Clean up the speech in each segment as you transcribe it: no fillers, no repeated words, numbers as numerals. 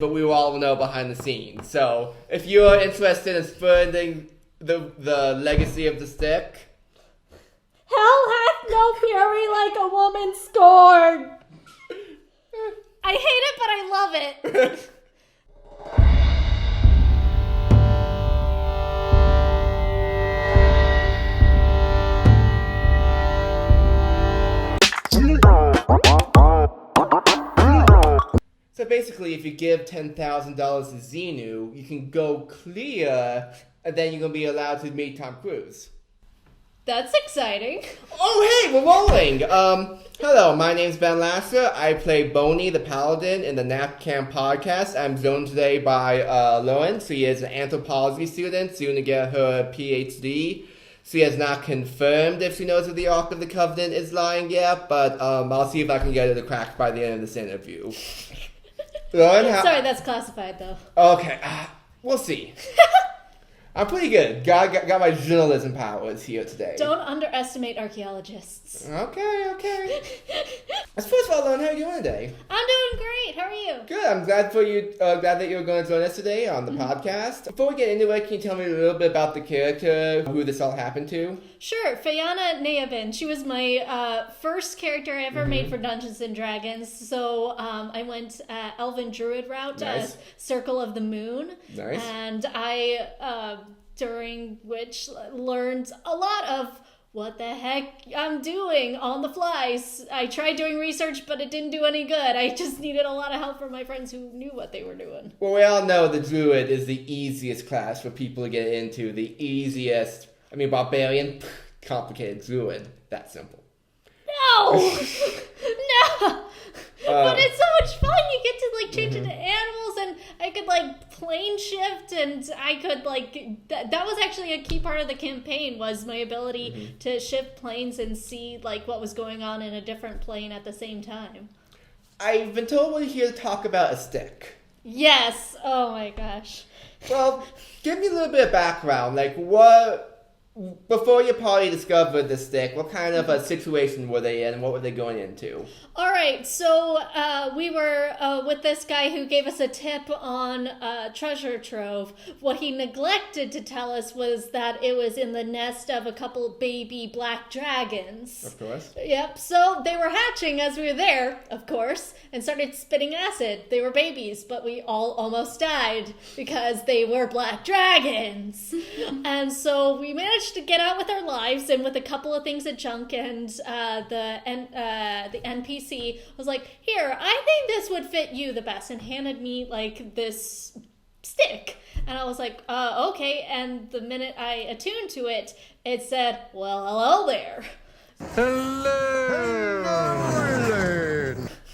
but we will all know behind the scenes. So, if you are interested in spreading the legacy of the stick, hell hath no fury like a woman scorned. I hate it, but I love it. So basically, if you give $10,000 to Xenu, you can go clear, and then you're going to be allowed to meet Tom Cruise. That's exciting. Oh, hey, we're rolling! Hello, my name's Ben Lasser. I play Boney the Paladin in the NapCam podcast. I'm joined today by Lauren. She is an anthropology student, soon to get her PhD. She has not confirmed if she knows if the Ark of the Covenant is lying yet, but I'll see if I can get her to crack by the end of this interview. Lauren, sorry, that's classified, though. Okay, we'll see. I'm pretty good. Got my journalism powers here today. Don't underestimate archaeologists. Okay. First of all, Lauren, how are you doing today? I'm doing great. How are you? Good. I'm glad for you. Glad that you're going to join us today on the podcast. Before we get into it, can you tell me a little bit about the character, who this all happened to? Sure. Fayana Neabin. She was my first character I ever made for Dungeons and Dragons. So I went Elven Druid route, Nice. Circle of the Moon. Nice. And I, during which learned a lot of what the heck I'm doing on the fly. I tried doing research, but it didn't do any good. I just needed a lot of help from my friends who knew what they were doing. Well, we all know the Druid is the easiest class for people to get into. The easiest. I mean, Barbarian, complicated. Druid, that simple. No! No! But it's so much fun. You get to, change into animals, and I could, plane shift, and I could, that was actually a key part of the campaign, was my ability to shift planes and see, what was going on in a different plane at the same time. I've been told we're here to talk about a stick. Yes! Oh my gosh. Well, give me a little bit of background. Before your party discovered the stick, what kind of a situation were they in, and what were they going into? All right, so we were with this guy who gave us a tip on treasure trove. What he neglected to tell us was that it was in the nest of a couple baby black dragons. Of course. Yep, so they were hatching as we were there, of course, and started spitting acid. They were babies, but we all almost died because they were black dragons. And so we managed to get out with our lives, and with a couple of things at junk, and the NPC was like, "Here, I think this would fit you the best," and handed me this stick. And I was like, okay. And the minute I attuned to it, it said, "Well, hello there." Hello.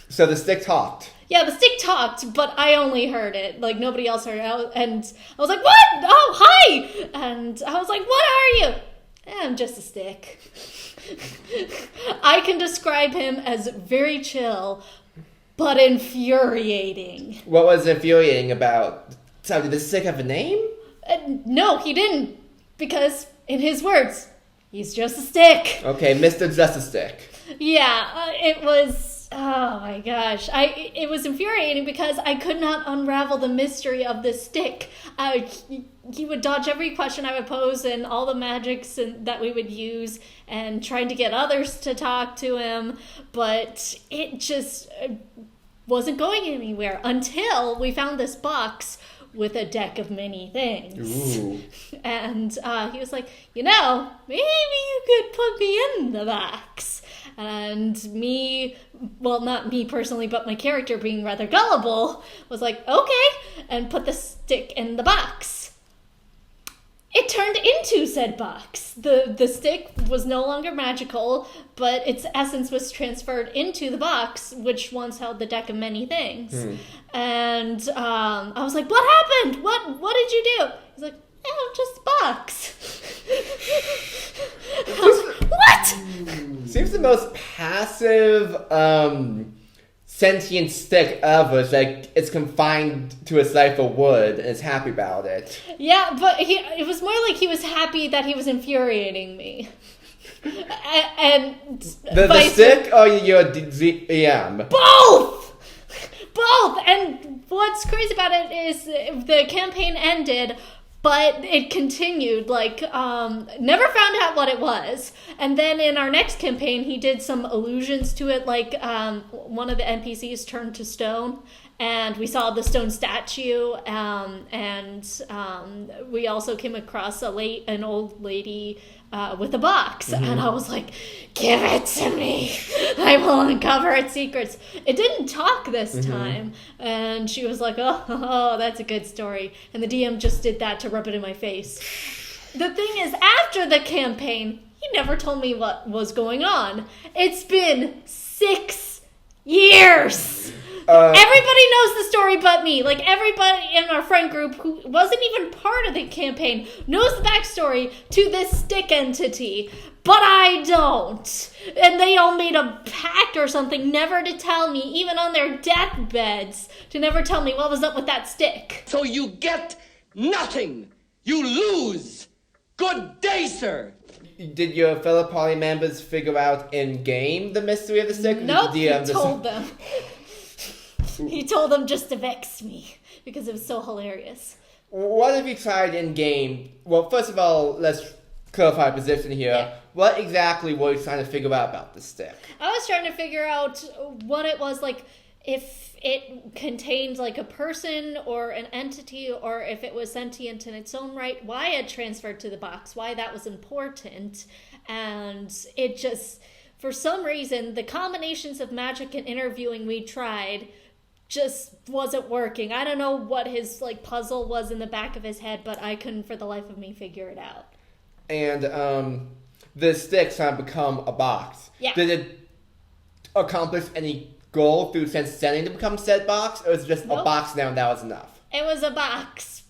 So the stick talked. Yeah, the stick talked, but I only heard it. Nobody else heard it. And I was like, "What? Oh, hi!" And I was like, "What are you?" "I'm just a stick." I can describe him as very chill, but infuriating. What was infuriating about... So, did the stick have a name? No, he didn't. Because, in his words, he's just a stick. Okay, Mr. Just a Stick. Yeah, it was... Oh my gosh. It was infuriating because I could not unravel the mystery of this stick. He would dodge every question I would pose and all the magics that we would use, and trying to get others to talk to him, but it just wasn't going anywhere until we found this box with a deck of many things. Ooh. And he was like, maybe you could put me in the box. And me, well, not me personally, but my character being rather gullible, was like, okay, and put the stick in the box. It turned into said box. The stick was no longer magical, but its essence was transferred into the box, which once held the deck of many things. And I was like, "What happened? What did you do?" He's like, "Just a box." I was like, "What?" Seems the most passive, sentient stick ever. It's confined to a slice of wood and is happy about it. Yeah, but it was more like he was happy that he was infuriating me. And the stick or your DM? Both! And what's crazy about it is the campaign ended, but it continued, never found out what it was. And then in our next campaign, he did some allusions to it, one of the NPCs turned to stone, and we saw the stone statue, and we also came across an old lady with a box, and I was like, give it to me, I will uncover its secrets. It didn't talk this time, and she was like, oh, that's a good story, and the DM just did that to rub it in my face. The thing is, after the campaign, he never told me what was going on. It's been 6 years. Everybody knows the story but me. Everybody in our friend group who wasn't even part of the campaign knows the backstory to this stick entity, but I don't. And they all made a pact or something never to tell me, even on their deathbeds, to never tell me what was up with that stick. So you get nothing. You lose. Good day, sir. Did your fellow party members figure out in-game the mystery of the stick? Nope, he told them. He told them just to vex me, because it was so hilarious. What have you tried in-game? Well, first of all, let's clarify position here. Yeah. What exactly were you trying to figure out about the stick? I was trying to figure out what it was, if it contained a person or an entity, or if it was sentient in its own right, why it transferred to the box, why that was important. And it just, for some reason, the combinations of magic and interviewing we tried just wasn't working. I don't know what his puzzle was in the back of his head, but I couldn't for the life of me figure it out. And the stick's trying to become a box. Yeah. Did it accomplish any goal through sending to become said box, or is it just a box now and that was enough? It was a box.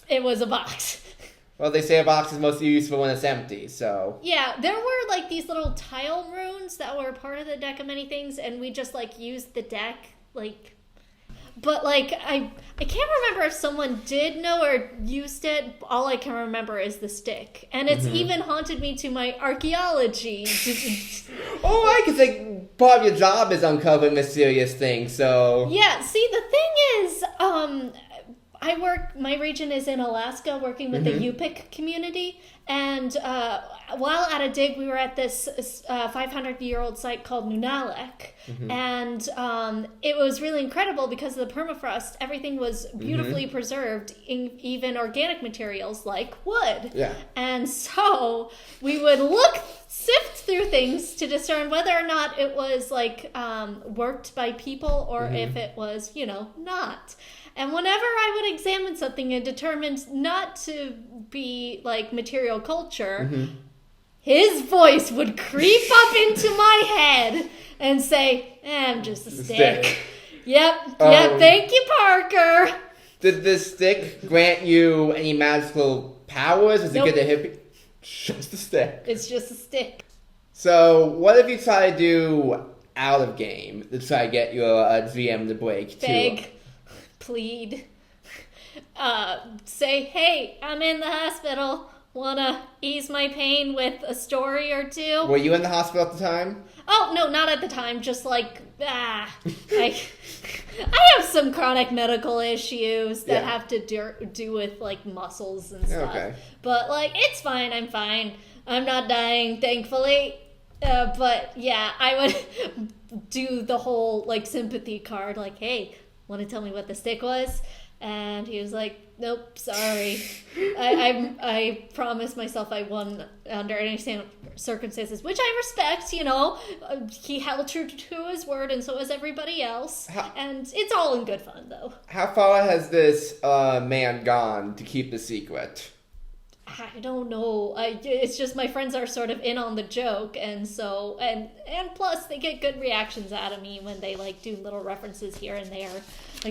It was a box. Well, they say a box is mostly useful when it's empty, so... Yeah, there were, these little tile runes that were part of the deck of many things, and we just, used the deck, But, I can't remember if someone did know or used it. All I can remember is the stick. And it's even haunted me to my archaeology. Oh, I can think part of your job is uncovering mysterious things, so... Yeah, see, the thing is, my region is in Alaska, working with the Yupik community, and while at a dig, we were at this 500-year-old site called Nunalak, and it was really incredible because of the permafrost. Everything was beautifully preserved, even organic materials like wood. Yeah. And so we would sift through things to discern whether or not it was worked by people or if it was, not. And whenever I would examine something and determined not to be material culture, his voice would creep up into my head and say, I'm just a stick. Yep, thank you, Parker. Did this stick grant you any magical powers? Is it good to hit? Just a stick. It's just a stick. So, what have you tried to do out of game to try to get your GM to break? Beg. Plead. Say, hey, I'm in the hospital. Wanna ease my pain with a story or two? Were you in the hospital at the time? Oh, no, not at the time. Just I have some chronic medical issues that have to do with muscles and stuff. Okay. But it's fine. I'm fine. I'm not dying, thankfully. But yeah, I would do the whole sympathy card. Hey, want to tell me what the stick was? And he was like, nope, sorry. I promised myself I won under any circumstances, which I respect, He held true to his word, and so was everybody else. And it's all in good fun, though. How far has this man gone to keep the secret? I don't know. It's just my friends are sort of in on the joke, and so and plus they get good reactions out of me when they do little references here and there,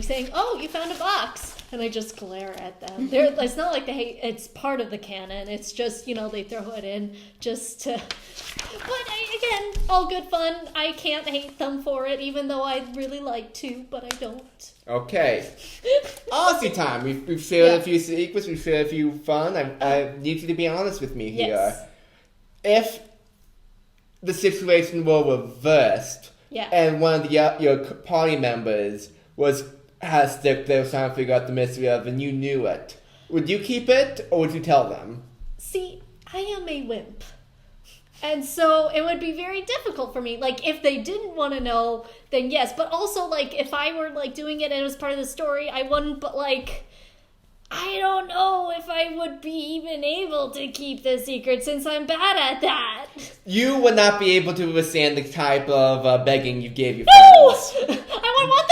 saying, "Oh, you found a box," and I just glare at them. It's not like it's part of the canon. It's just they throw it in just to. But again, all good fun. I can't hate them for it, even though I'd really like to, but I don't. Okay. Honesty time. We've shared a few secrets. We've shared a few fun. I need you to be honest with me here. Yes. If the situation were reversed, and one of your party members had a stick they were trying to figure out the mystery of, and you knew it. Would you keep it, or would you tell them? See, I am a wimp. And so it would be very difficult for me. Like, if they didn't want to know, then yes. But also, like, if I were, like, doing it and it was part of the story, I wouldn't. But, like, I don't know if I would be even able to keep the secret since I'm bad at that. You would not be able to withstand the type of begging you gave your No! friends. I would want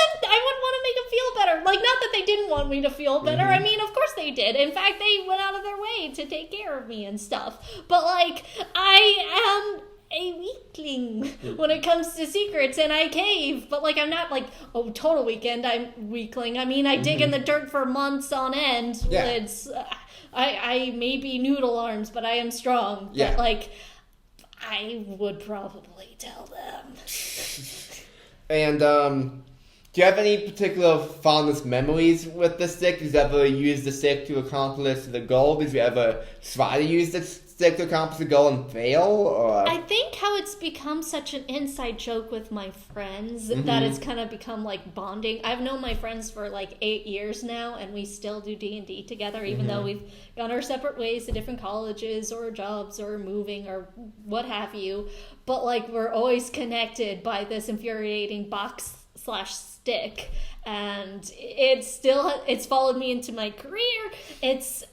to make them feel better. Like, not that they didn't want me to feel better. I mean, of course they did. In fact, they went out of their way to take care of me and stuff. But, like, I am a weakling when it comes to secrets, and I cave. But, like, I'm not, like, total weekend. I'm weakling. I mean, I dig in the dirt for months on end. Yeah. It's, I may be noodle arms, but I am strong. Yeah. But, like, I would probably tell them. And, do you have any particular fondest memories with the stick? Did you ever use the stick to accomplish the goal? Did you ever try to use the stick to accomplish the goal and fail? Or? I think how it's become such an inside joke with my friends that it's kind of become like bonding. I've known my friends for like 8 years now, and we still do D&D together, even though we've gone our separate ways to different colleges or jobs or moving or what have you. But like we're always connected by this infuriating box/stick, and it's followed me into my career. It's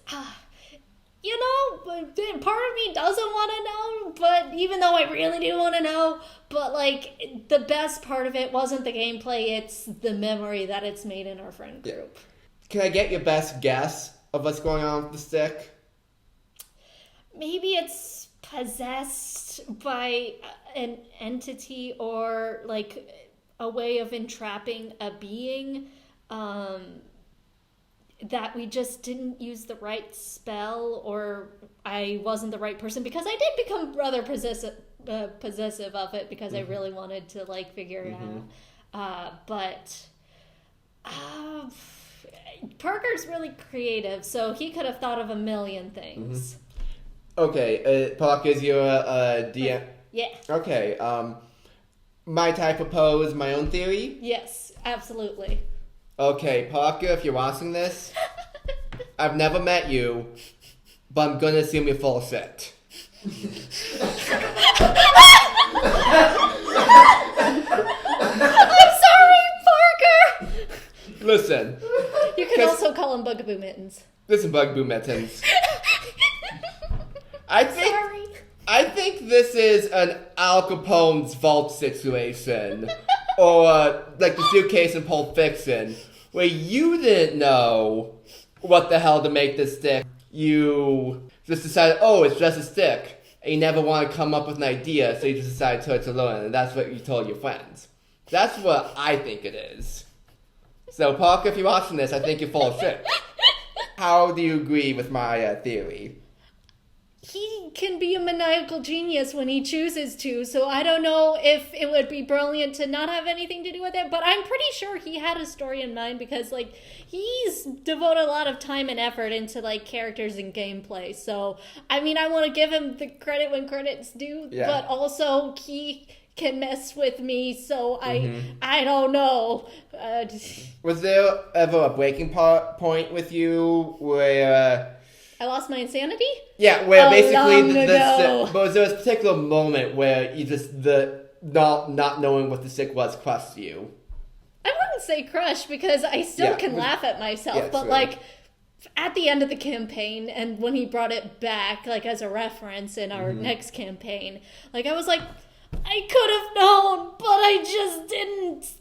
you know, part of me doesn't want to know, but even though I really do want to know, but like the best part of it wasn't the gameplay, it's the memory that it's made in our friend group. Can I get your best guess of what's going on with the stick? Maybe it's possessed by an entity or like a way of entrapping a being that we just didn't use the right spell, or I wasn't the right person, because I did become rather possessive of it because I really wanted to like figure it out. But Parker's really creative, so he could have thought of a million things. Okay, Parker, is your DM? Yeah. Okay, might I propose my own theory? Yes, absolutely. Okay, Parker, if you're watching this, I've never met you, but I'm gonna assume you're full of shit. I'm sorry, Parker! Listen. You can also call him Bugaboo Mittens. Listen, Bugaboo Mittens. Sorry. I think this is an Al Capone's vault situation. Or like the suitcase in Pulp Fiction, where you didn't know what the hell to make this stick. You just decided, oh, it's just a stick. And you never want to come up with an idea, so you just decided to learn, and that's what you told your friends. That's what I think it is. So, Parker, if you're watching this, I think you're full of shit. How do you agree with my theory? He can be a maniacal genius when he chooses to, so I don't know if it would be brilliant to not have anything to do with it, but I'm pretty sure he had a story in mind because, like, he's devoted a lot of time and effort into, like, characters and gameplay, so, I mean, I want to give him the credit when credit's due, but also he can mess with me, so I don't know. Was there ever a breaking point with you where... I lost my insanity? Yeah, where basically ago. but was there a particular moment where you just not knowing what the stick was crushed you? I wouldn't say crush because I still can laugh at myself, but like at the end of the campaign and when he brought it back like as a reference in our next campaign, like I was like, I could have known, but I just didn't.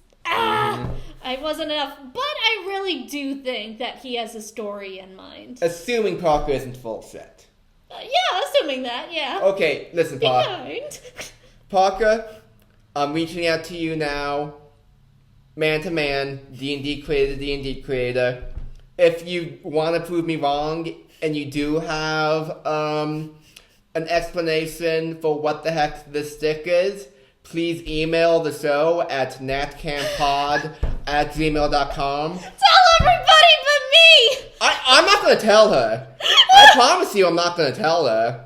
I wasn't enough, but I really do think that he has a story in mind. Assuming Parker isn't full of shit. Yeah, assuming that, yeah. Okay, listen, Be Parker. kind. Parker, I'm reaching out to you now, man to man, D&D creator. If you want to prove me wrong, and you do have an explanation for what the heck this stick is, please email the show at natcampod@gmail.com. Tell everybody but me! I'm not going to tell her. I promise you I'm not going to tell her.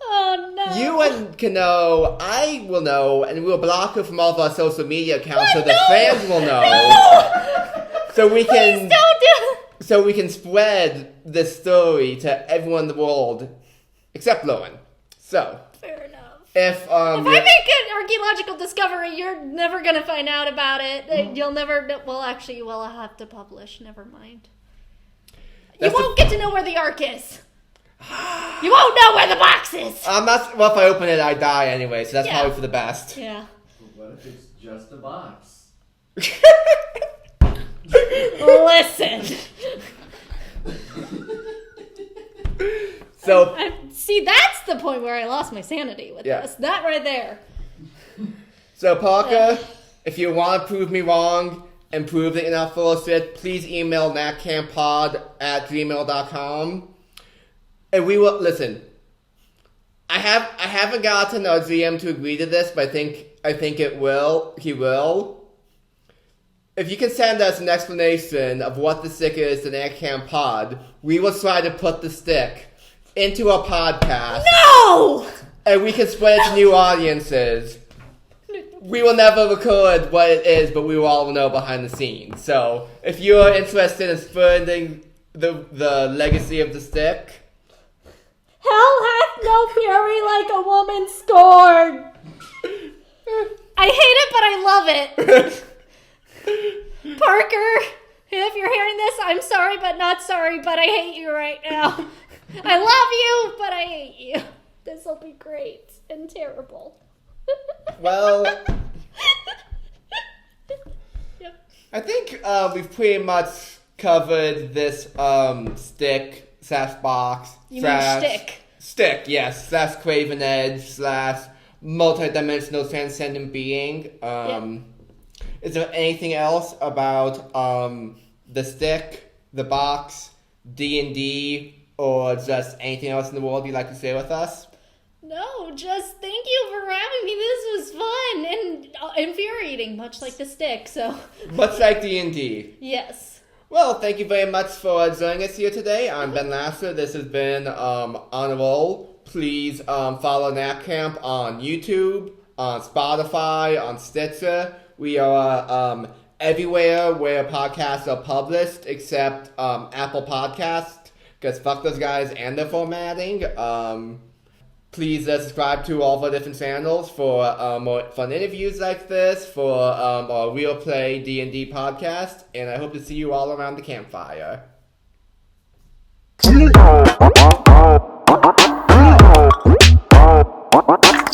Oh, no. You can know, I will know, and we'll block her from all of our social media accounts so the fans will know. No! So we Please can don't do. so we can spread this story to everyone in the world except Lowen. So Fair enough. if If I make an archaeological discovery, you're never gonna find out about it. You'll never. Well, actually, you will have to publish. Never mind. You won't get to know where the Ark is. You won't know where the box is. I'm not. Well, if I open it, I die anyway. So that's Yeah. probably for the best. Yeah. What if it's just a box? Listen. So See, that's the point where I lost my sanity with Yeah. this. That right there. So, Parker, if you want to prove me wrong and prove that you're not full of shit, please email natcampod@gmail.com. And we will, listen, I haven't gotten our GM to agree to this, but I think he will. If you can send us an explanation of what the stick is to NatCamp Pod, we will try to put the stick into a podcast. No! And we can spread it to new audiences. We will never record what it is, but we will all know behind the scenes. So, if you're interested in spreading the legacy of the stick, Hell hath no fury like a woman scorned. I hate it, but I love it. Parker, if you're hearing this, I'm sorry, but not sorry, but I hate you right now. I love you, but I hate you. This will be great and terrible. well, Yep. I think we've pretty much covered this stick/box. You mean shtick. Stick, yes. / Craven Edge / multi-dimensional transcendent being. Is there anything else about the stick, the box, D&D, or just anything else in the world you'd like to share with us? No, just thank you for having me. This was fun and infuriating, much like the stick, so. Much like D&D. Yes. Well, thank you very much for joining us here today. I'm Ben Lasser. This has been On a Roll. Please follow NatCamp on YouTube, on Spotify, on Stitcher. We are everywhere where podcasts are published except Apple Podcasts, because fuck those guys and their formatting. Please subscribe to all of our different channels for more fun interviews like this, for our Real Play D&D podcast, and I hope to see you all around the campfire.